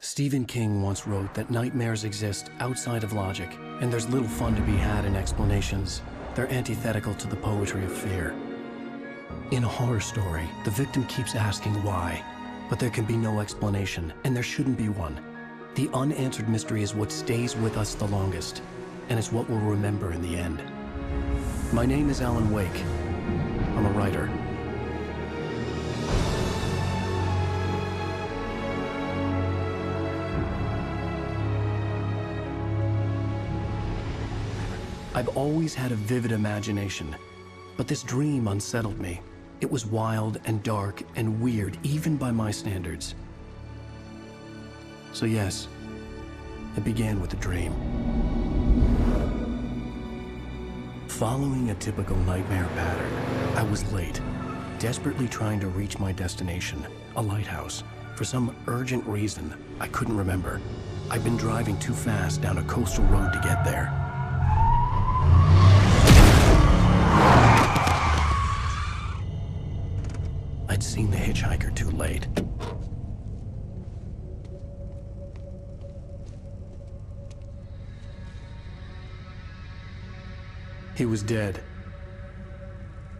Stephen King once wrote that nightmares exist outside of logic, and there's little fun to be had in explanations. They're antithetical to the poetry of fear. In a horror story, the victim keeps asking why, but there can be no explanation, and there shouldn't be one. The unanswered mystery is what stays with us the longest, and it's what we'll remember in the end. My name is Alan Wake. I'm a writer. I've always had a vivid imagination, but this dream unsettled me. It was wild and dark and weird, even by my standards. So yes, it began with a dream. Following a typical nightmare pattern, I was late, desperately trying to reach my destination, a lighthouse. For some urgent reason, I couldn't remember. I'd been driving too fast down a coastal road to get there. I'd seen the hitchhiker too late. He was dead.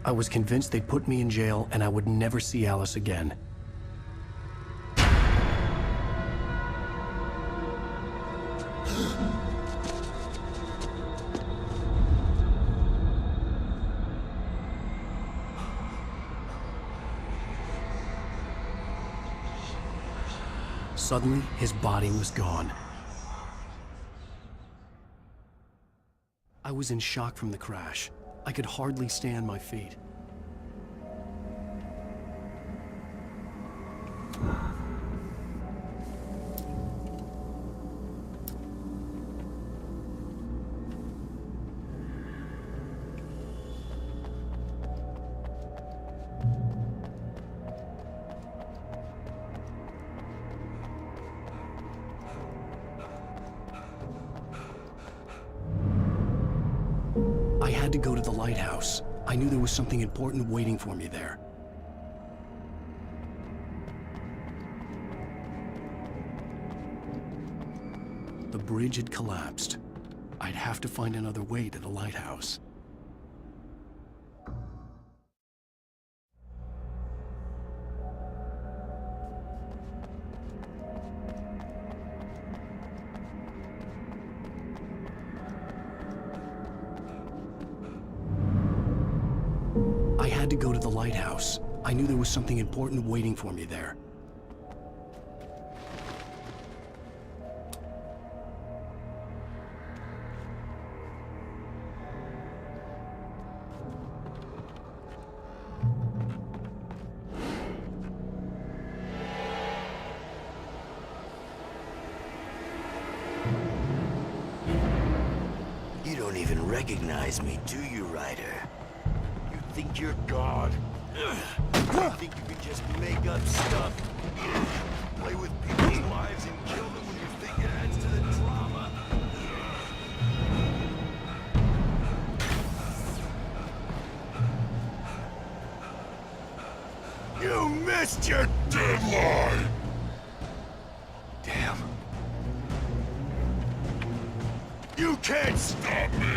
I was convinced they'd put me in jail and I would never see Alice again. Suddenly, his body was gone. I was in shock from the crash. I could hardly stay on my feet. I had to go to the lighthouse. I knew there was something important waiting for me there. The bridge had collapsed. I'd have to find another way to the lighthouse. I had to go to the lighthouse. I knew there was something important waiting for me there. You don't even recognize me, do you, Ryder? You think you're God? You think you can just make up stuff? Play with people's lives and kill them when you think it adds to the drama? You missed your deadline! Damn. You can't stop me!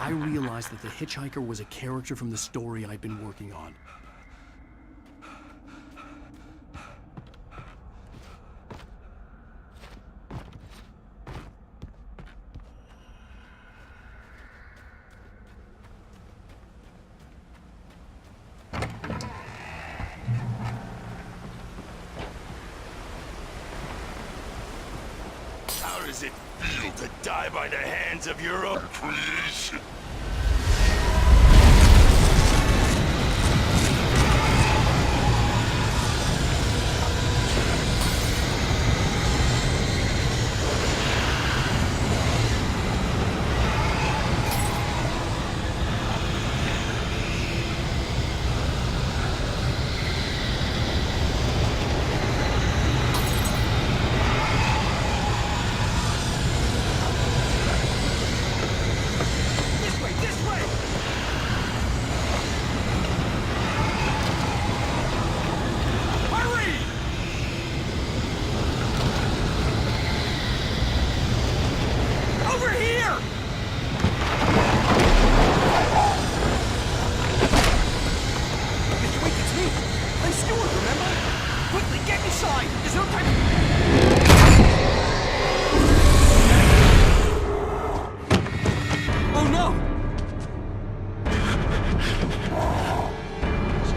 I realized that the hitchhiker was a character from the story I'd been working on. How does it feel to die by the hands of your own creation?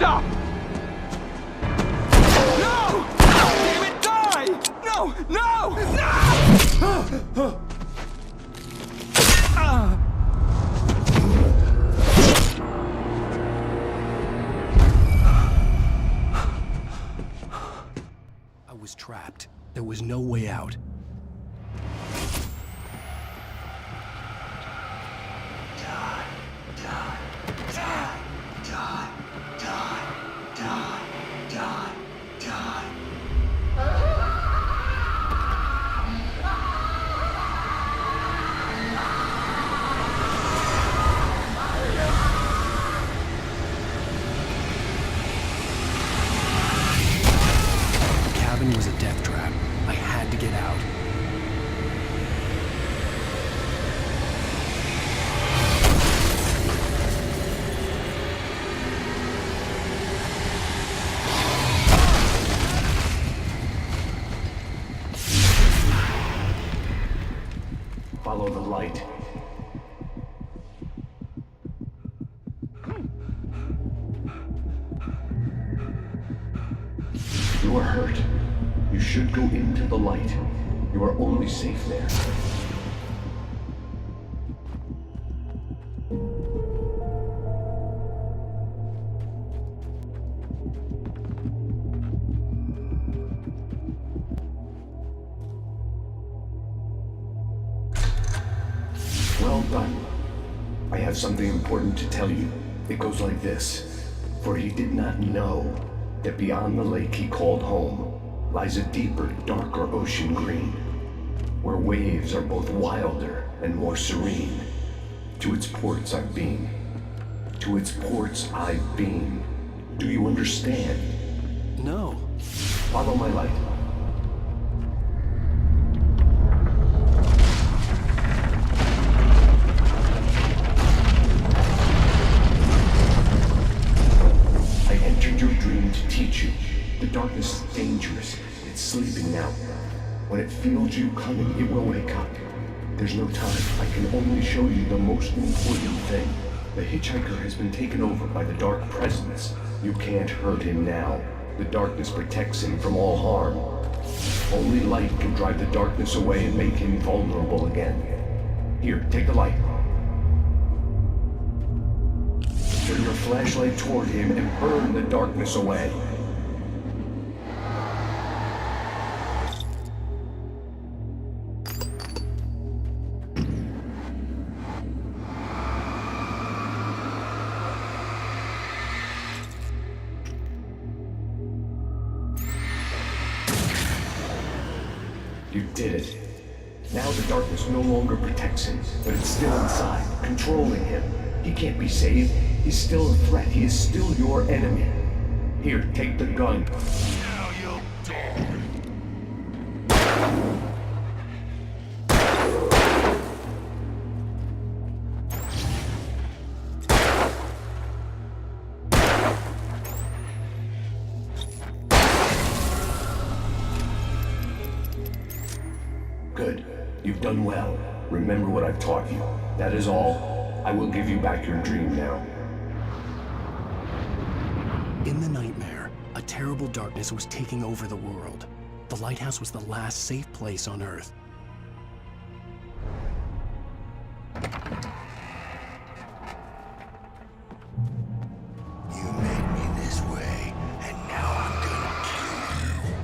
Stop! No! Damn it, die! No! No! No! I was trapped. There was no way out. The cabin was a death trap. I had to get out. Follow the light. You are hurt. You should go into the light. You are only safe there. Well done. I have something important to tell you. It goes like this. For he did not know that beyond the lake he called home lies a deeper, darker ocean green, where waves are both wilder and more serene. To its ports I've been. To its ports I've been. Do you understand? No. Follow my light. I entered your dream to teach you. The darkness is dangerous. It's sleeping now. When it feels you coming, it will wake up. There's no time. I can only show you the most important thing. The hitchhiker has been taken over by the dark presence. You can't hurt him now. The darkness protects him from all harm. Only light can drive the darkness away and make him vulnerable again. Here, take the light. Turn your flashlight toward him and burn the darkness away. You did it. Now the darkness no longer protects him, but it's still inside, controlling him. He can't be saved. He's still a threat. He is still your enemy. Here, take the gun. Now you'll die. You've done well. Remember what I've taught you. That is all. I will give you back your dream now. In the nightmare, a terrible darkness was taking over the world. The lighthouse was the last safe place on Earth. You made me this way, and now I'm gonna kill you.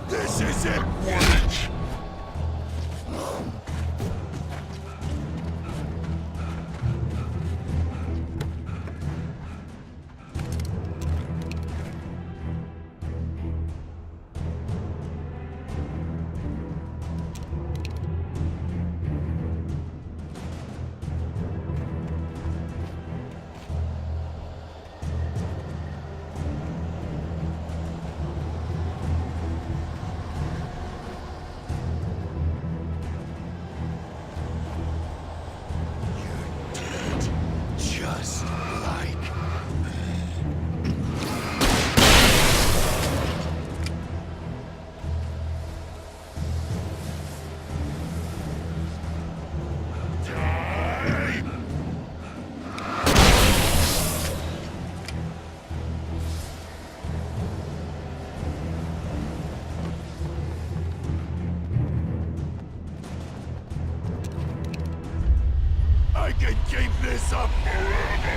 This isn't wait! Just like I can keep this up forever!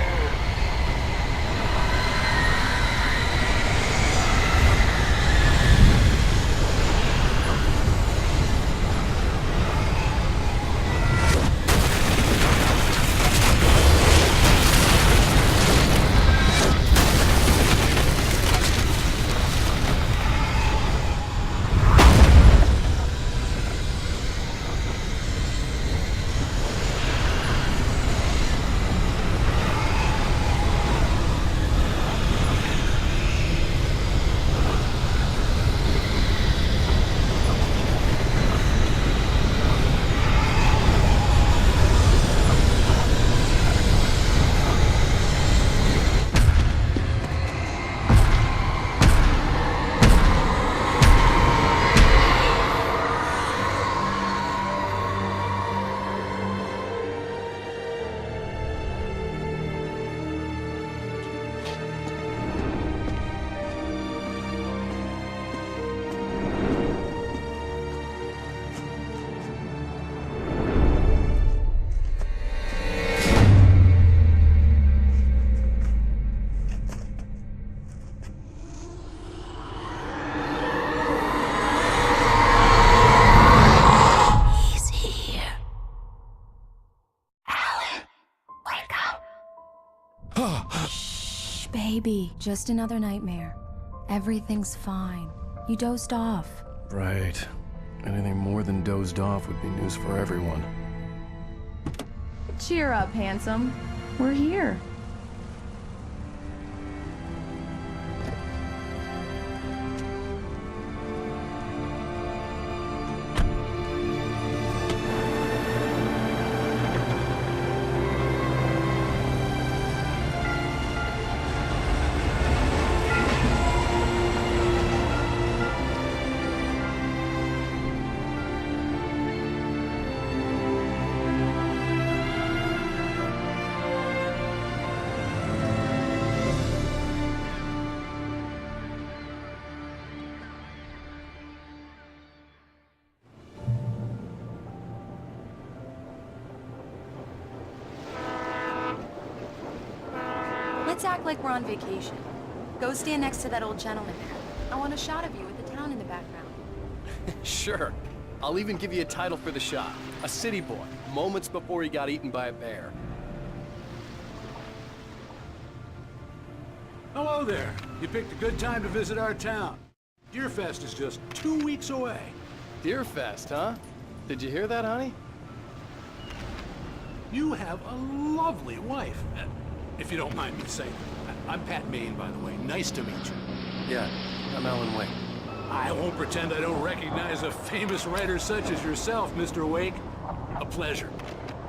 Shh, baby. Just another nightmare. Everything's fine. You dozed off. Right. Anything more than dozed off would be news for everyone. Cheer up, handsome. We're here. Let's act like we're on vacation. Go stand next to that old gentleman there. I want a shot of you with the town in the background. Sure. I'll even give you a title for the shot. A city boy, moments before he got eaten by a bear. Hello there. You picked a good time to visit our town. Deerfest is just 2 weeks away. Deerfest, huh? Did you hear that, honey? You have a lovely wife. If you don't mind me saying. I'm Pat Maine, by the way. Nice to meet you. Yeah, I'm Alan Wake. I won't pretend I don't recognize a famous writer such as yourself, Mr. Wake. A pleasure.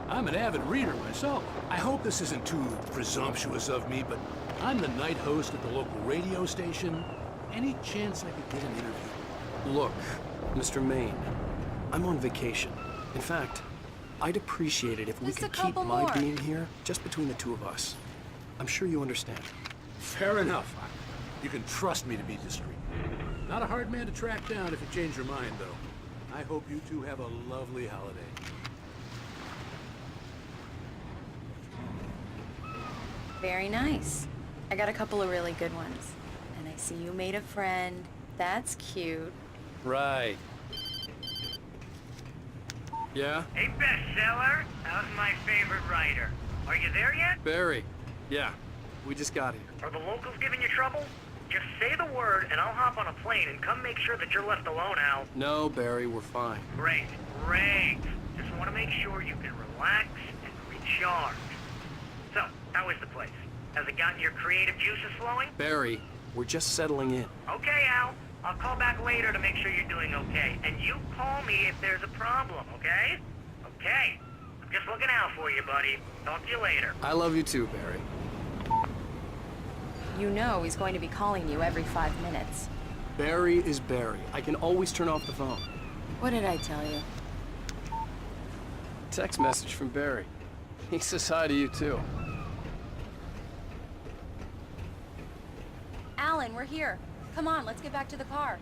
I'm an avid reader myself. I hope this isn't too presumptuous of me, but I'm the night host at the local radio station. Any chance I could get an interview? Look, Mr. Maine, I'm on vacation. In fact, I'd appreciate it if we Just could a keep couple my more. being here just between the two of us. I'm sure you understand. Fair enough. You can trust me to be discreet. Not a hard man to track down if you change your mind, though. I hope you two have a lovely holiday. Very nice. I got a couple of really good ones. And I see you made a friend. That's cute. Right. Yeah? Hey, bestseller, how's my favorite writer? Are you there yet? Barry. Yeah, we just got here. Are the locals giving you trouble? Just say the word and I'll hop on a plane and come make sure that you're left alone, Al. No, Barry, we're fine. Great, great. Just want to make sure you can relax and recharge. So, how is the place? Has it gotten your creative juices flowing? Barry, we're just settling in. Okay, Al. I'll call back later to make sure you're doing okay. And you call me if there's a problem, okay? Okay. I'm just looking out for you, buddy. Talk to you later. I love you too, Barry. You know he's going to be calling you every 5 minutes. Barry is Barry. I can always turn off the phone. What did I tell you? Text message from Barry. He says hi to you too. Alan, we're here. Come on, let's get back to the car.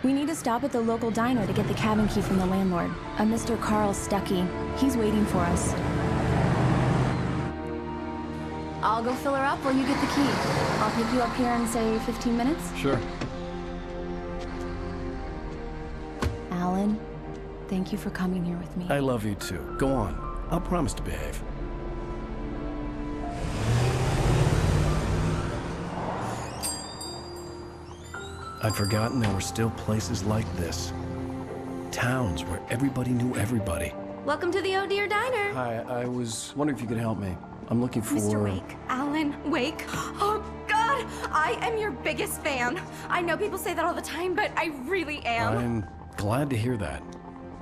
We need to stop at the local diner to get the cabin key from the landlord, a Mr. Carl Stuckey. He's waiting for us. I'll go fill her up while you get the key. I'll pick you up here in, say, 15 minutes. Sure. Alan, thank you for coming here with me. I love you too. Go on. I'll promise to behave. I'd forgotten there were still places like this. Towns where everybody knew everybody. Welcome to the Oh Dear Diner. Hi, I was wondering if you could help me. I'm looking for... Mr. Wake. Alan Wake. Oh, God! I am your biggest fan. I know people say that all the time, but I really am. I'm glad to hear that.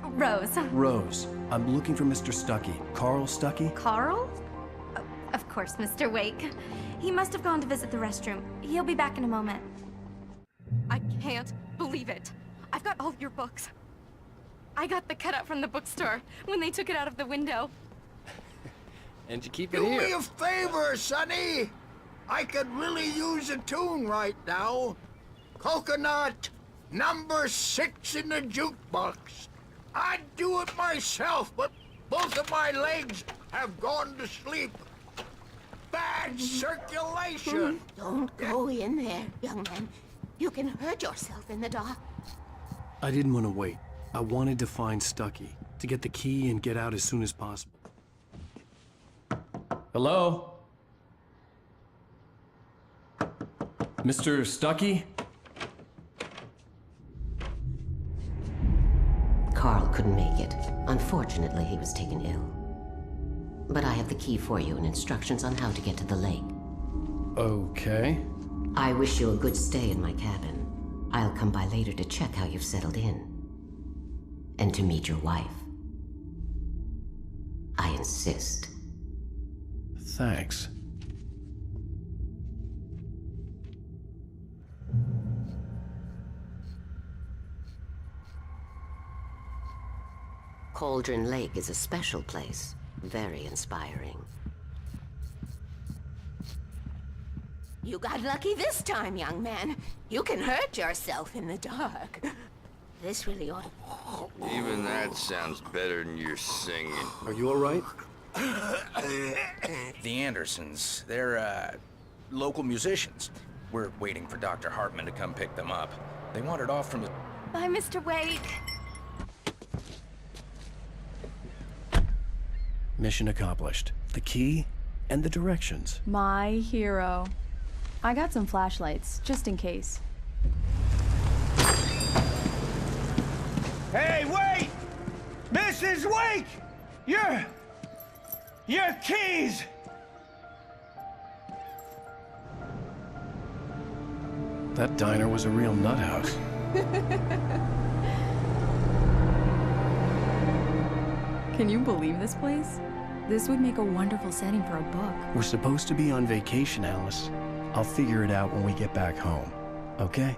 Rose. Rose, I'm looking for Mr. Stuckey. Carl Stuckey? Carl? Oh, of course, Mr. Wake. He must have gone to visit the restroom. He'll be back in a moment. I can't believe it. I've got all your books. I got the cutout from the bookstore when they took it out of the window. And you keep it Do here. me a favor, Sonny. I could really use a tune right now. Coconut, number 6 in the jukebox. I'd do it myself, but both of my legs have gone to sleep. Bad circulation. Don't go in there, young man. You can hurt yourself in the dark. I didn't want to wait. I wanted to find Stuckey, to get the key and get out as soon as possible. Hello? Mr. Stuckey? Carl couldn't make it. Unfortunately, he was taken ill. But I have the key for you and instructions on how to get to the lake. Okay. I wish you a good stay in my cabin. I'll come by later to check how you've settled in. And to meet your wife. I insist. Thanks. Cauldron Lake is a special place. Very inspiring. You got lucky this time, young man. You can hurt yourself in the dark. This really ought to... Even that sounds better than your singing. Are you all right? The Andersons, they're, local musicians. We're waiting for Dr. Hartman to come pick them up. They wandered off from the... Bye, Mr. Wake. Mission accomplished. The key and the directions. My hero. I got some flashlights, just in case. Hey, wait! Mrs. Wake! Your keys! That diner was a real nut house. Can you believe this place? This would make a wonderful setting for a book. We're supposed to be on vacation, Alice. I'll figure it out when we get back home, okay?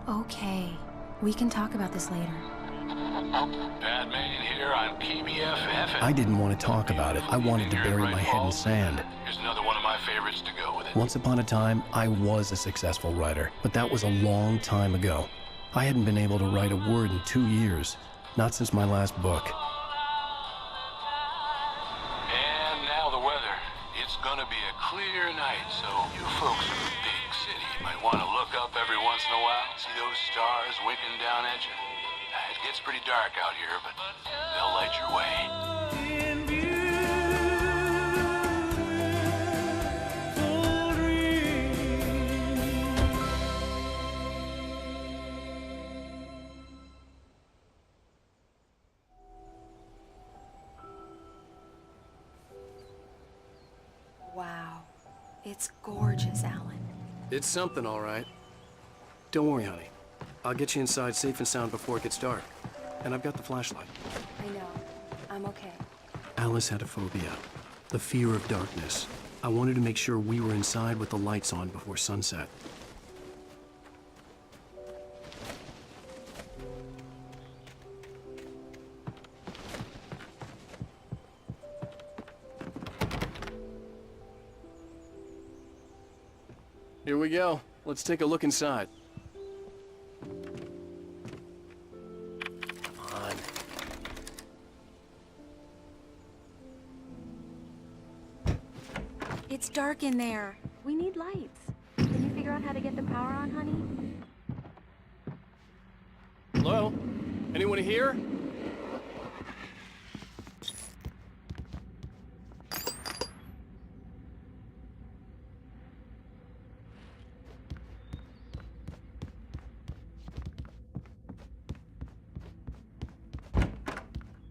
Okay. We can talk about this later. Batman here on PBFF. I didn't want to talk about it. I wanted to bury my head in sand. Here's another one of my favorites to go with it. Once upon a time, I was a successful writer, but that was a long time ago. I hadn't been able to write a word in 2 years, not since my last book. And now the weather. It's gonna be a clear night, so you folks in the big city might want to look up every once in a while, see those stars winking down at you. It gets pretty dark out here, but they'll light your way. Wow. It's gorgeous, Alan. It's something, all right. Don't worry, honey. I'll get you inside safe and sound before it gets dark. And I've got the flashlight. I know. I'm okay. Alice had a phobia, the fear of darkness. I wanted to make sure we were inside with the lights on before sunset. Here we go. Let's take a look inside. Come on. It's dark in there. We need lights. Can you figure out how to get the power on, honey? Hello? Anyone here?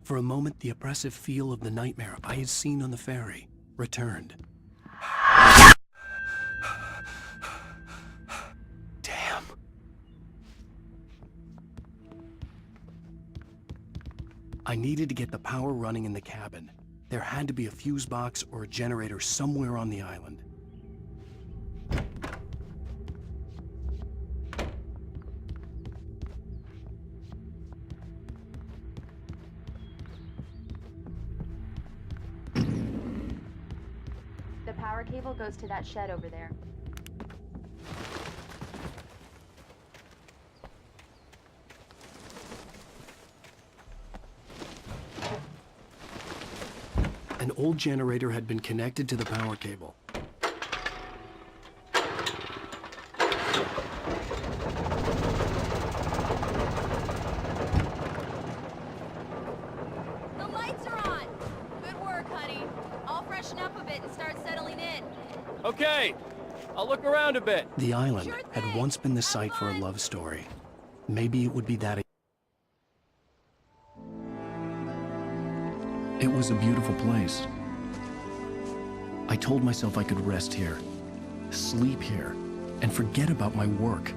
For a moment, the oppressive feel of the nightmare I had seen on the ferry returned. Damn. I needed to get the power running in the cabin. There had to be a fuse box or a generator somewhere on the island. The power cable goes to that shed over there. An old generator had been connected to the power cable. The lights are on! Good work, honey. I'll freshen up a bit and start settling in. Okay. I'll look around a bit. The island had once been the site for a love story. Maybe it would be that. It was a beautiful place. I told myself I could rest here, sleep here, and forget about my work.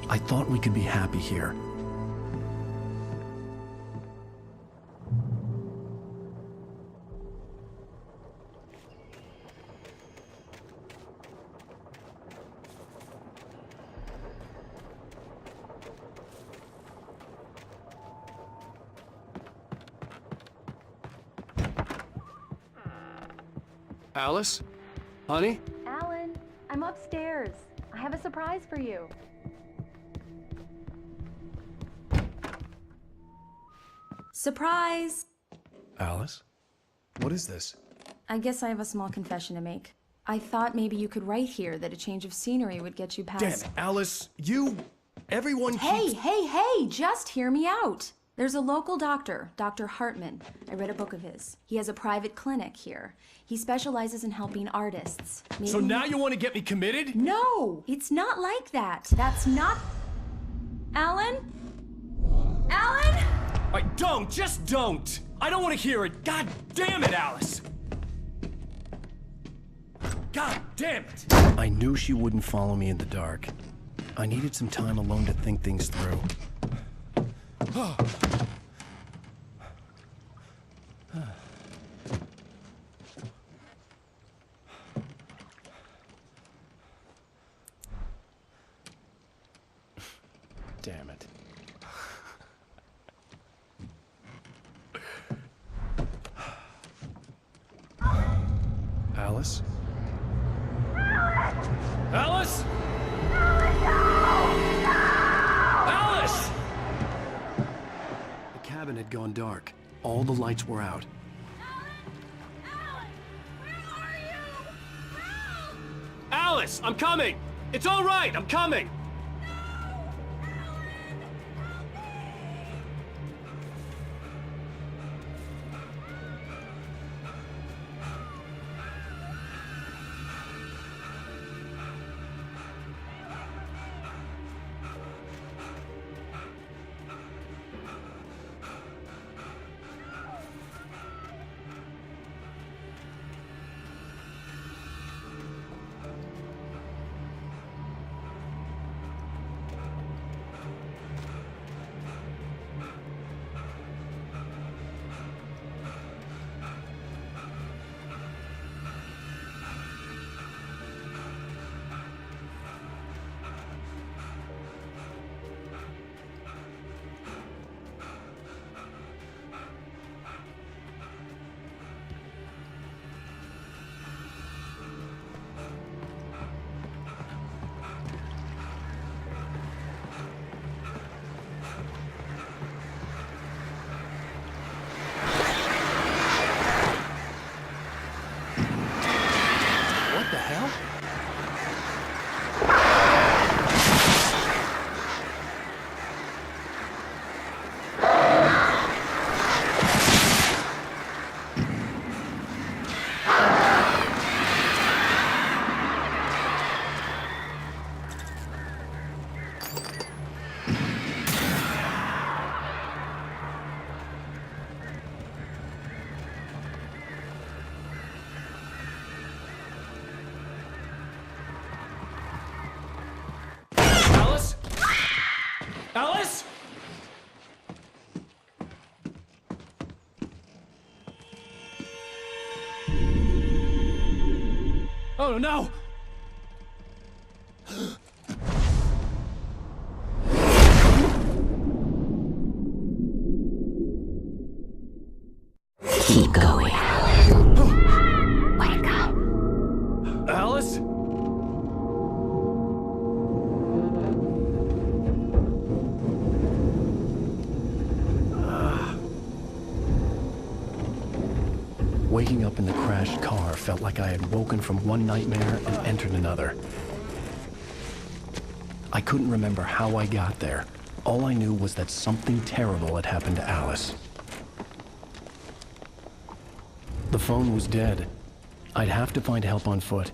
I thought we could be happy here. Alice? Honey? Alan, I'm upstairs. I have a surprise for you. Surprise! Alice? What is this? I guess I have a small confession to make. I thought maybe you could write here that a change of scenery would get you past... Damn it, Alice, everyone keeps... Hey, just hear me out. There's a local doctor, Dr. Hartman. I read a book of his. He has a private clinic here. He specializes in helping artists. So now you want to get me committed? No, it's not like that. That's not... Alan? Alan? Alright, don't! Just don't! I don't want to hear it! God damn it, Alice! God damn it! I knew she wouldn't follow me in the dark. I needed some time alone to think things through. Damn it. Alice? Alice? Alice! The cabin had gone dark. All the lights were out. Alice, I'm coming! It's all right, I'm coming! What the hell? Alice? Alice? Oh no! Keep going. Wake up. Alice? Waking up in the crashed car felt like I had woken from one nightmare and entered another. I couldn't remember how I got there. All I knew was that something terrible had happened to Alice. The phone was dead. I'd have to find help on foot.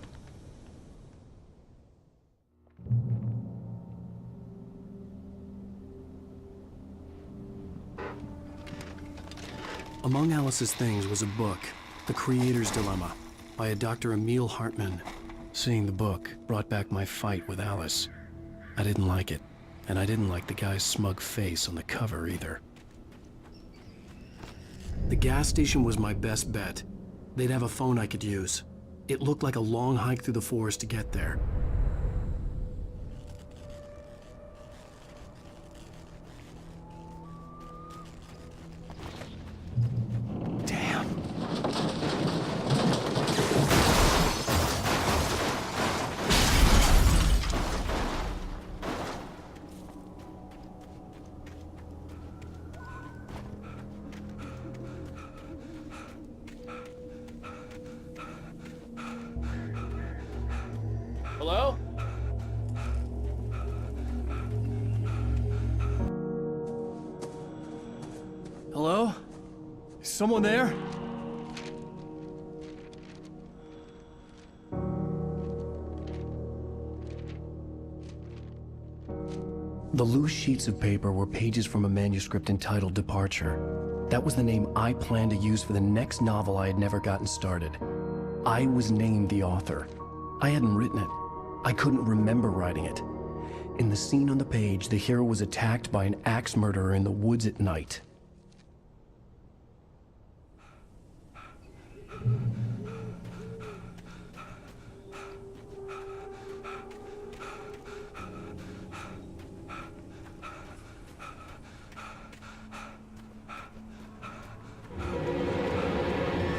Among Alice's things was a book, The Creator's Dilemma, by a Dr. Emil Hartman. Seeing the book brought back my fight with Alice. I didn't like it, and I didn't like the guy's smug face on the cover either. The gas station was my best bet. They'd have a phone I could use. It looked like a long hike through the forest to get there. Hello? Hello? Is someone there? The loose sheets of paper were pages from a manuscript entitled Departure. That was the name I planned to use for the next novel I had never gotten started. I was named the author. I hadn't written it. I couldn't remember writing it. In the scene on the page, the hero was attacked by an axe murderer in the woods at night.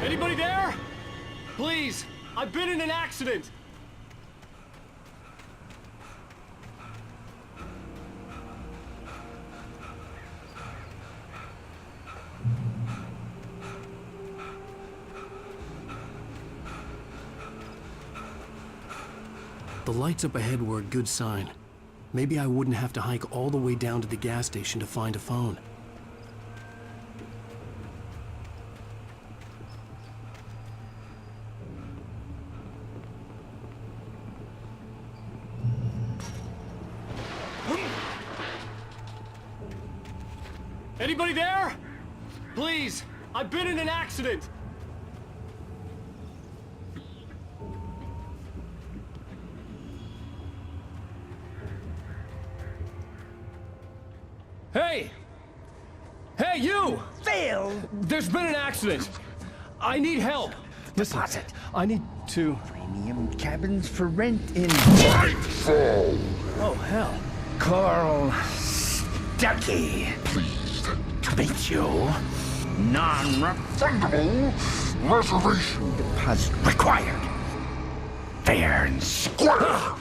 Anybody there? Please, I've been in an accident. The lights up ahead were a good sign. Maybe I wouldn't have to hike all the way down to the gas station to find a phone. Anybody there? Please, I've been in an accident. Hey! Hey, you! Phil! There's been an accident. I need help. Listen, I need to... Premium cabins for rent in... Oh, hell. Carl Stuckey. Pleased to meet you. Non-refundable reservation deposit required. Fair and square.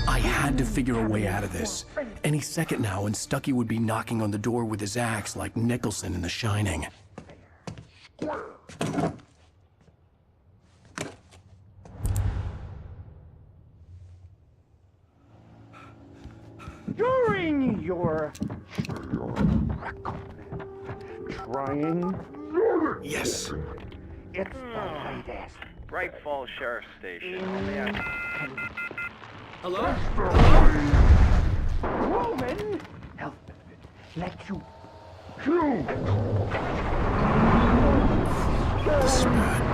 I had to figure a way out of this. Any second now, and Stuckey would be knocking on the door with his axe like Nicholson in The Shining. During your trying. Yes. It's the latest. Bright Falls Sheriff Station. Hello? Woman, help let you choose. This is bad.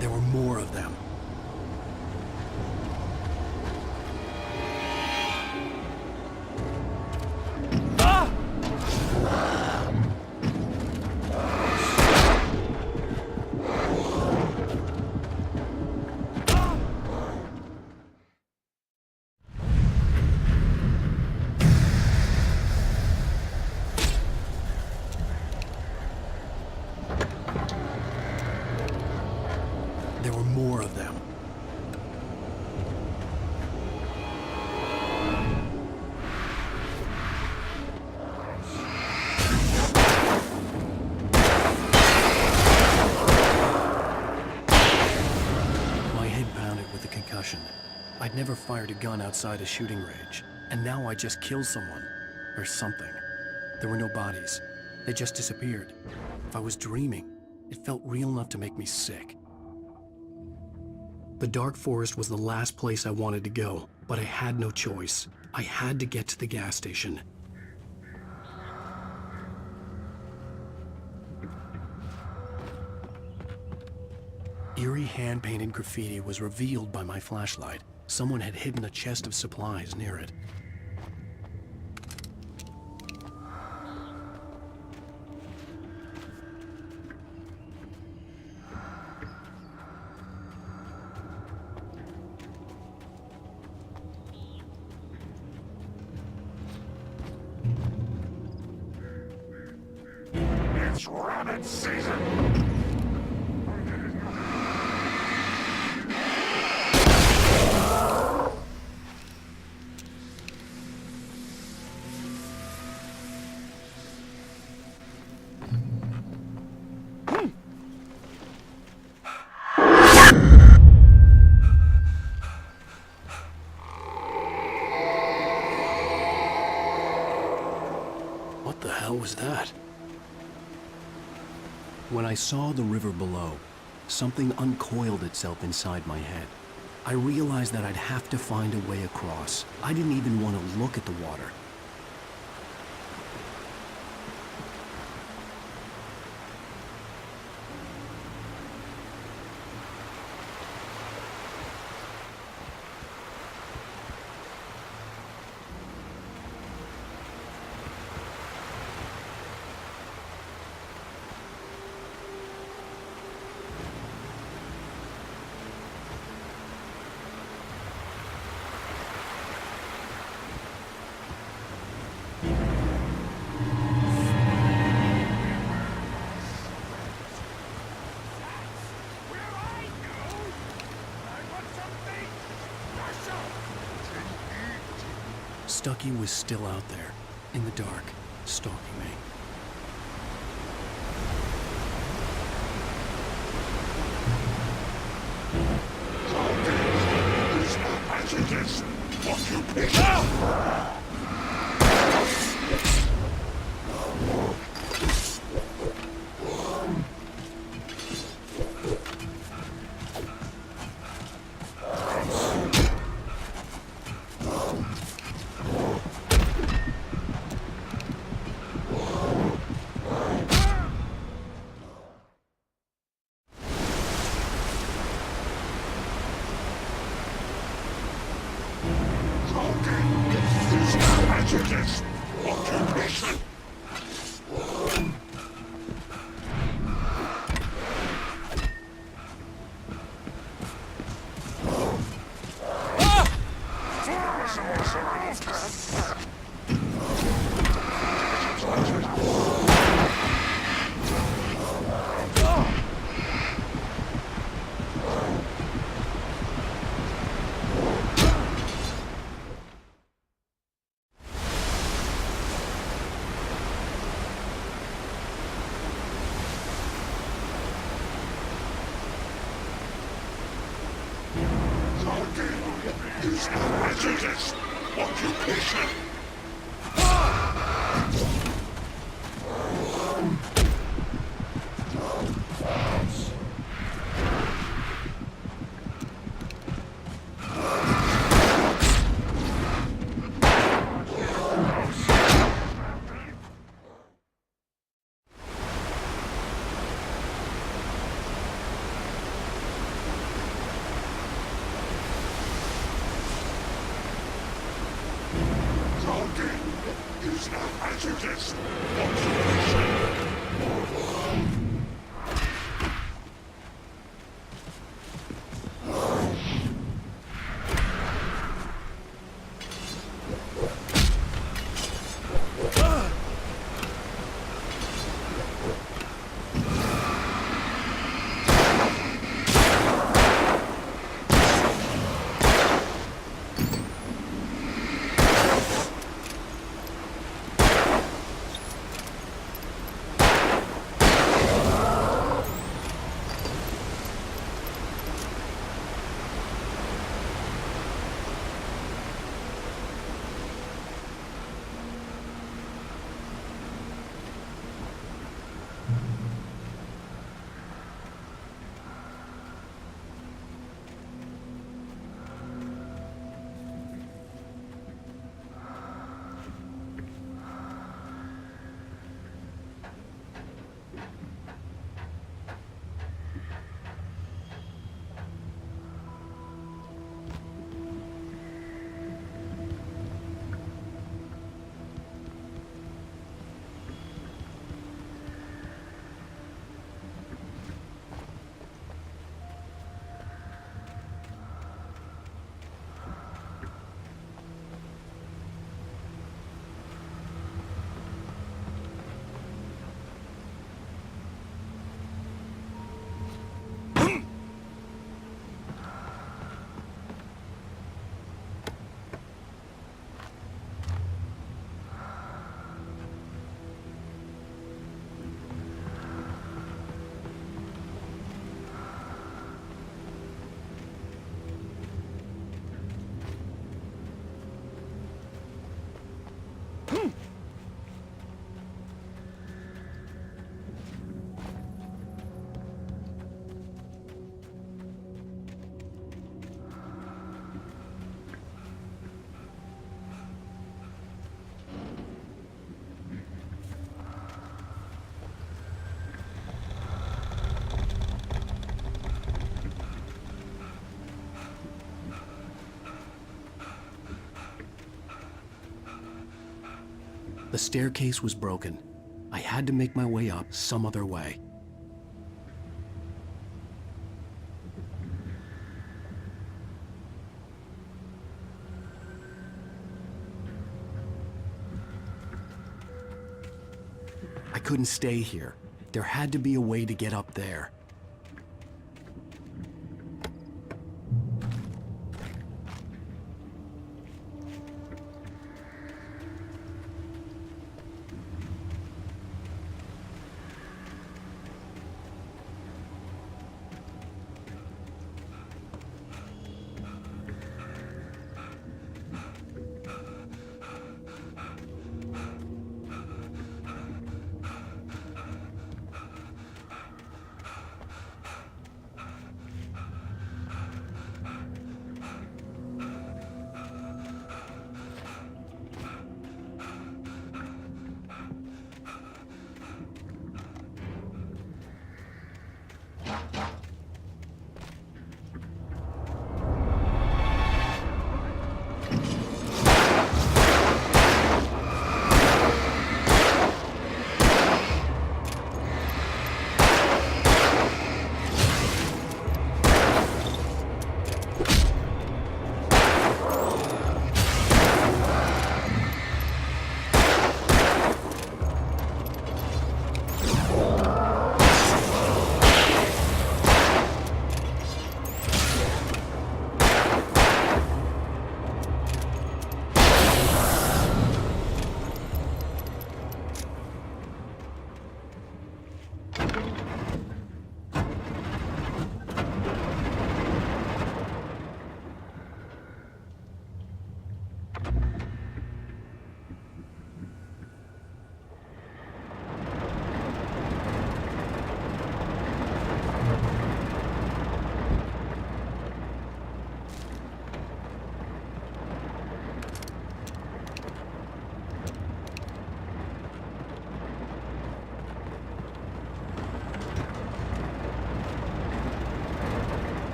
There were more of them. There were more of them. My head pounded with the concussion. I'd never fired a gun outside a shooting range, and now I just killed someone. Or something. There were no bodies. They just disappeared. If I was dreaming, it felt real enough to make me sick. The dark forest was the last place I wanted to go, but I had no choice. I had to get to the gas station. Eerie hand-painted graffiti was revealed by my flashlight. Someone had hidden a chest of supplies near it. It's rabbit season! What the hell was that? When I saw the river below, something uncoiled itself inside my head. I realized that I'd have to find a way across. I didn't even want to look at the water. Stucky was still out there, in the dark, stalking me. Occupation! Occupation! The staircase was broken. I had to make my way up some other way. I couldn't stay here. There had to be a way to get up there.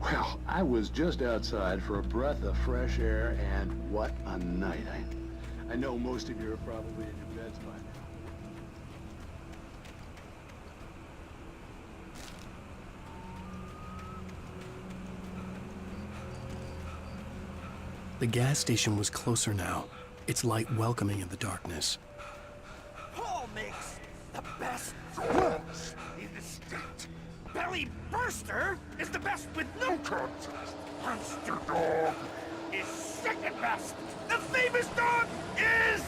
Well, I was just outside for a breath of fresh air, and what a night. I know most of you are probably in your beds by now. The gas station was closer now, its light welcoming in the darkness. Paul makes the best rolls in the state. Belly Burster is the best with no contest. Monster Dog is second best. The famous dog is...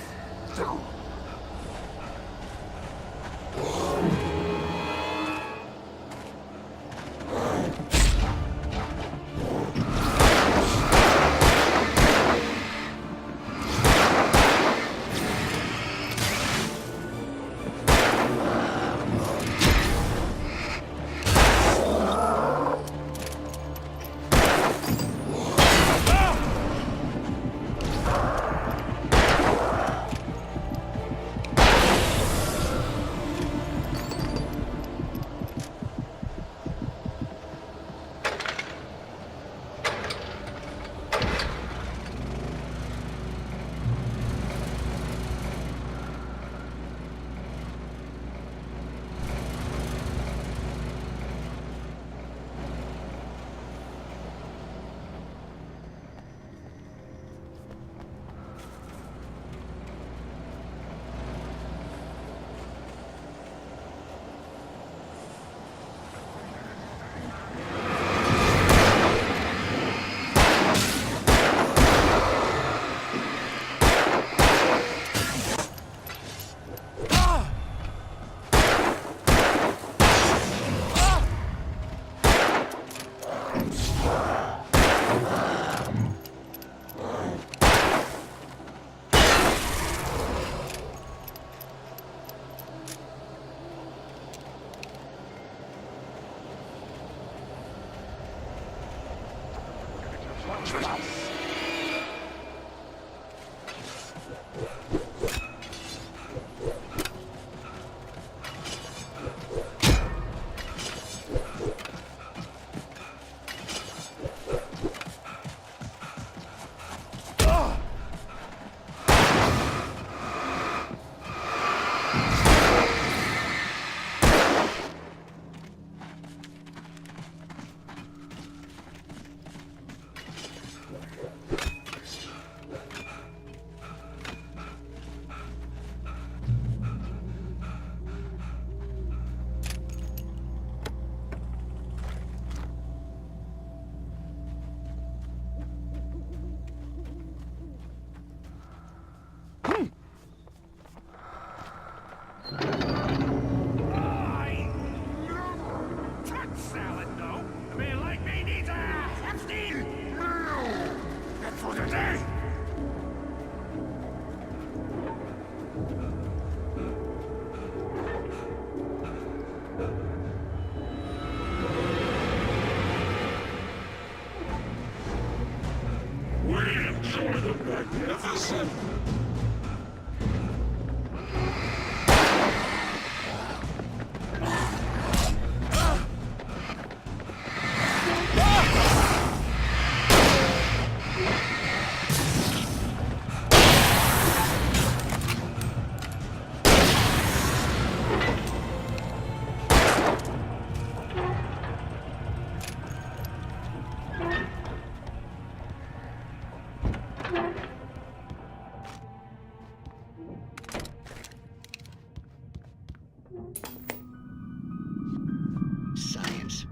Science.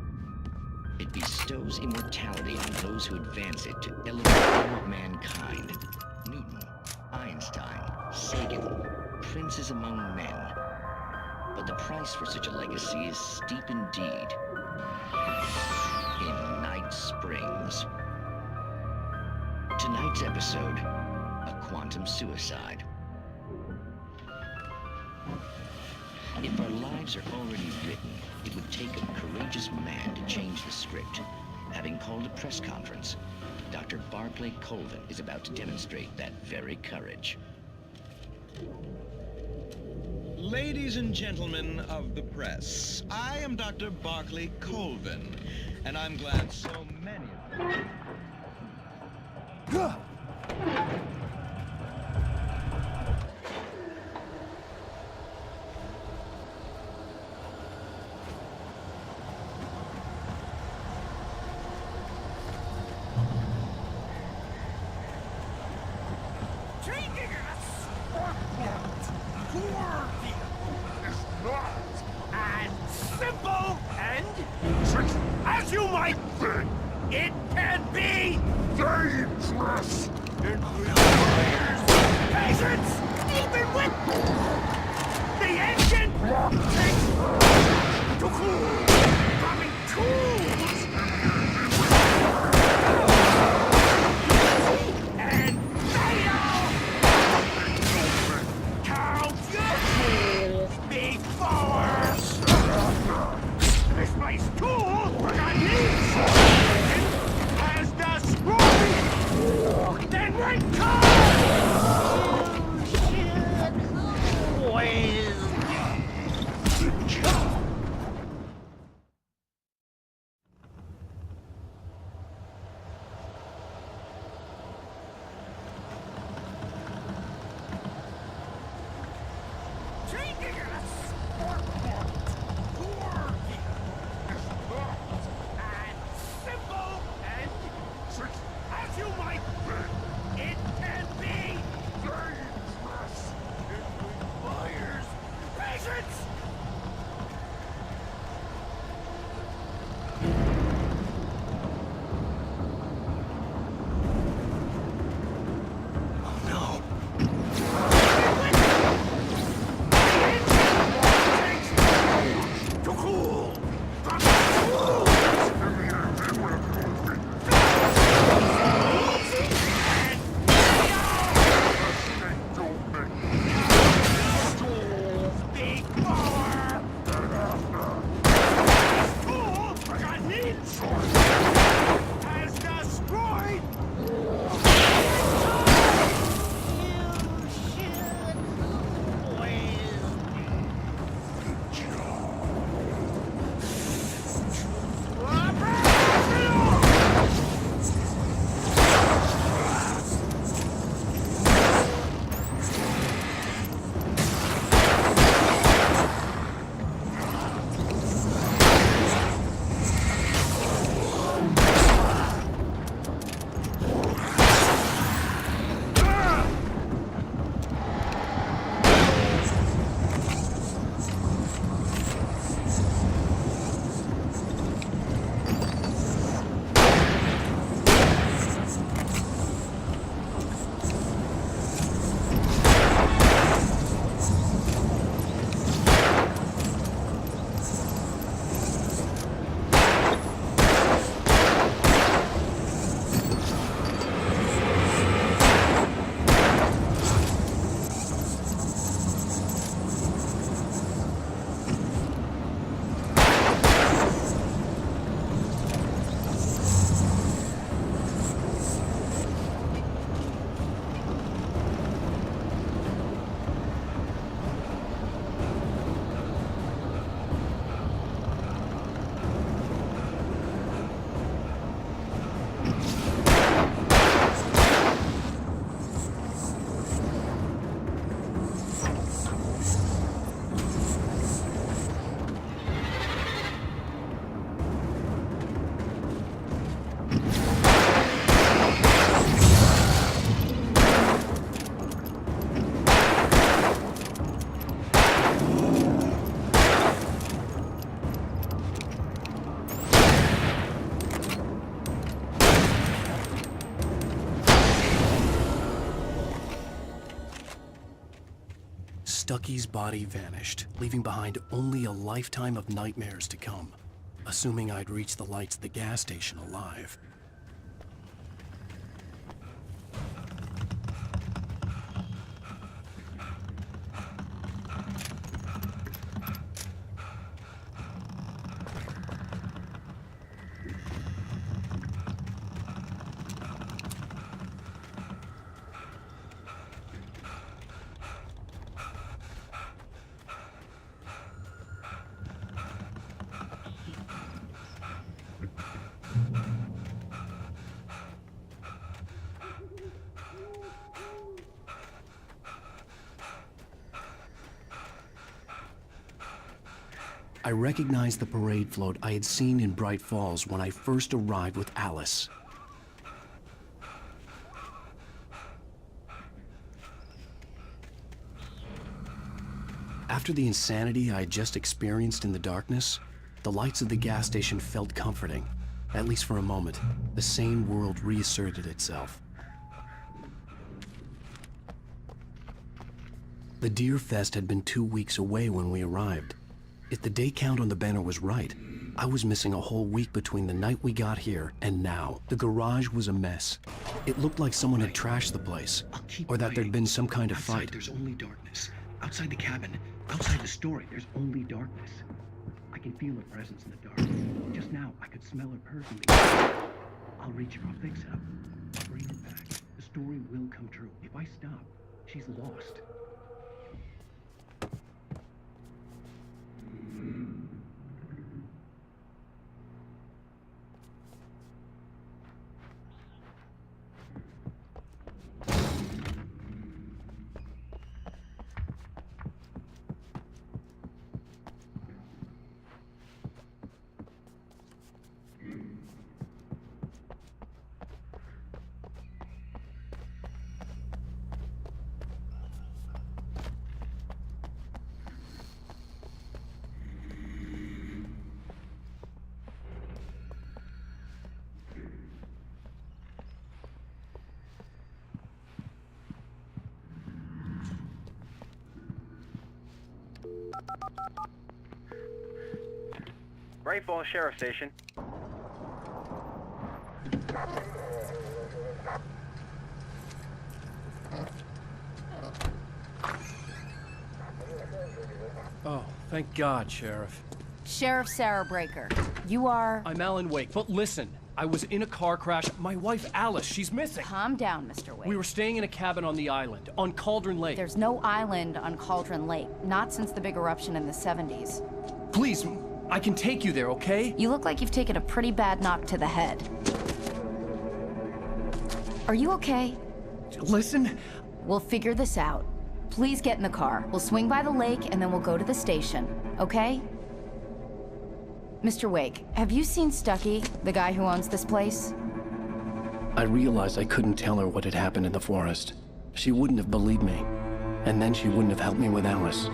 It bestows immortality on those who advance it to elevate all of mankind. Newton, Einstein, Sagan, princes among men. But the price for such a legacy is steep indeed. In Night Springs. Tonight's episode, a quantum suicide. If our lives are already written, it would take a courageous man to change the script. Having called a press conference, Dr. Barclay Colvin is about to demonstrate that very courage. Ladies and gentlemen of the press, I am Dr. Barclay Colvin, and I'm glad so many of you... As you might think, it can be dangerous. It requires patience, even with the engine takes to cool. Dropping tools and fail. Count your tools before. This nice tool that needs has destroyed. Then return. Stucky's body vanished, leaving behind only a lifetime of nightmares to come, assuming I'd reach the lights at the gas station alive. I recognized the parade float I had seen in Bright Falls when I first arrived with Alice. After the insanity I had just experienced in the darkness, the lights of the gas station felt comforting. At least for a moment, the sane world reasserted itself. The Deer Fest had been 2 weeks away when we arrived. If the day count on the banner was right, I was missing a whole week between the night we got here and now. The garage was a mess. It looked like someone had trashed the place, or that there'd been some kind of fight. There's only darkness. Outside the cabin, outside the story, there's only darkness. I can feel her presence in the dark. Just now, I could smell her perfume. I'll reach her, I'll fix it up. I'll bring her back. The story will come true. If I stop, she's lost. Bright Falls Sheriff Station. Oh, thank God, Sheriff. Sheriff Sarah Breaker. You are... I'm Alan Wake, but listen. I was in a car crash. My wife, Alice, she's missing. Calm down, Mr. Wake. We were staying in a cabin on the island, on Cauldron Lake. There's no island on Cauldron Lake. Not since the big eruption in the 70s. Please, I can take you there, okay? You look like you've taken a pretty bad knock to the head. Are you okay? Listen. We'll figure this out. Please get in the car. We'll swing by the lake and then we'll go to the station, okay? Mr. Wake, have you seen Stucky, the guy who owns this place? I realized I couldn't tell her what had happened in the forest. She wouldn't have believed me, and then she wouldn't have helped me with Alice.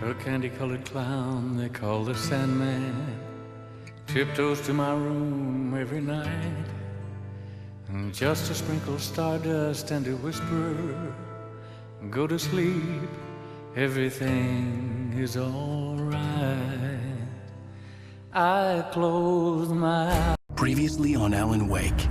A candy-colored clown they call the Sandman tiptoes to my room every night, and just to sprinkle stardust and to whisper, go to sleep, everything is all right. I close my eyes. Previously on Alan Wake.